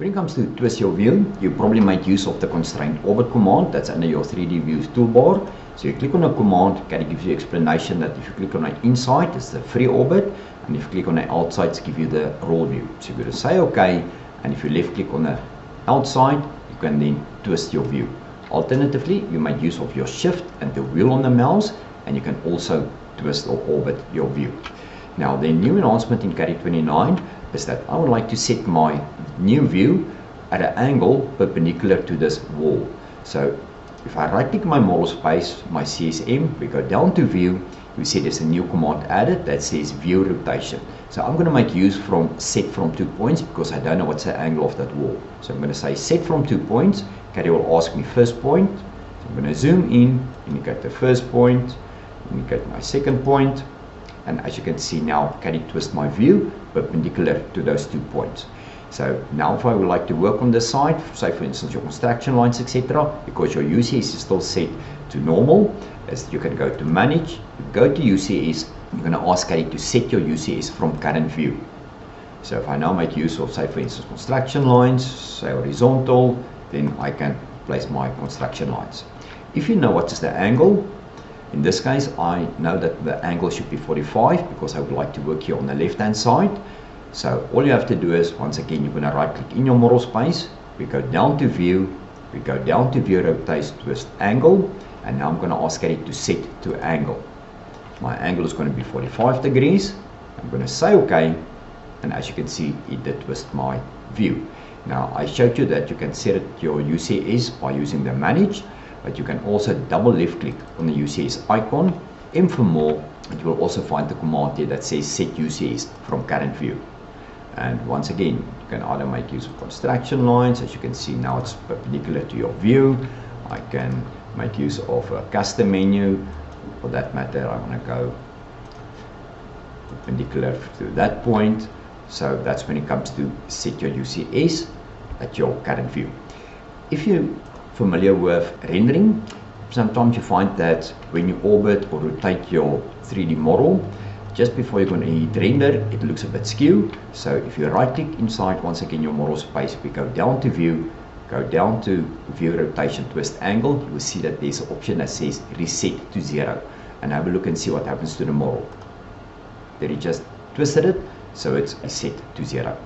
When it comes to twist your view, you probably make use of the constraint orbit command that's under your 3D views toolbar. So you click on a command, Caddie gives you explanation that if you click on the inside, it's the free orbit, and if you click on the outside, it's give you the raw view. So you're going to say OK, and if you left click on the outside, you can then twist your view. Alternatively, you make use of your shift and the wheel on the mouse, and you can also twist or orbit your view. Now the new enhancement in Caddie 29 is that I would like to set my new view at an angle perpendicular to this wall. So if I right click my model space, my CSM, we go down to view, we see there's a new command added that says view rotation. So I'm going to make use from set from 2 points because I don't know what's the angle of that wall. So I'm going to say set from 2 points. Caddie will ask me first point. So I'm going to zoom in, indicate the first point, indicate my second point, and as you can see now, Caddie twist my view perpendicular to those 2 points. So now if I would like to work on this side, say for instance your construction lines, etc., because your UCS is still set to normal, as you can go to manage, you go to UCS, you're going to ask Caddie to set your UCS from current view. So if I now make use of, say for instance, construction lines, say horizontal, then I can place my construction lines. If you know what is the angle, in this case I know that the angle should be 45 because I would like to work here on the left hand side. So all you have to do is, once again, you're going to right click in your model space, we go down to view, we go down to view rotate twist angle, and now I'm going to ask Caddie to set to angle. My angle is going to be 45 degrees. I'm going to say OK, and as you can see, it did twist my view. Now I showed you that you can set it your UCS by using the manage, but you can also double left click on the UCS icon, M for more, and you will also find the command here that says set UCS from current view. And once again, you can either make use of construction lines, as you can see now it's perpendicular to your view. I can make use of a custom menu. For that matter, I want to go perpendicular to that point. So that's when it comes to set your UCS at your current view. If you're familiar with rendering, sometimes you find that when you orbit or rotate your 3D model, just before you're going to hit render, it looks a bit skewed. So if you right click inside, once again your model space, we go down to view, go down to view rotation twist angle, you will see that there's an option that says reset to 0, and have a look and see what happens to the model. There you just twisted it, so it's set to 0.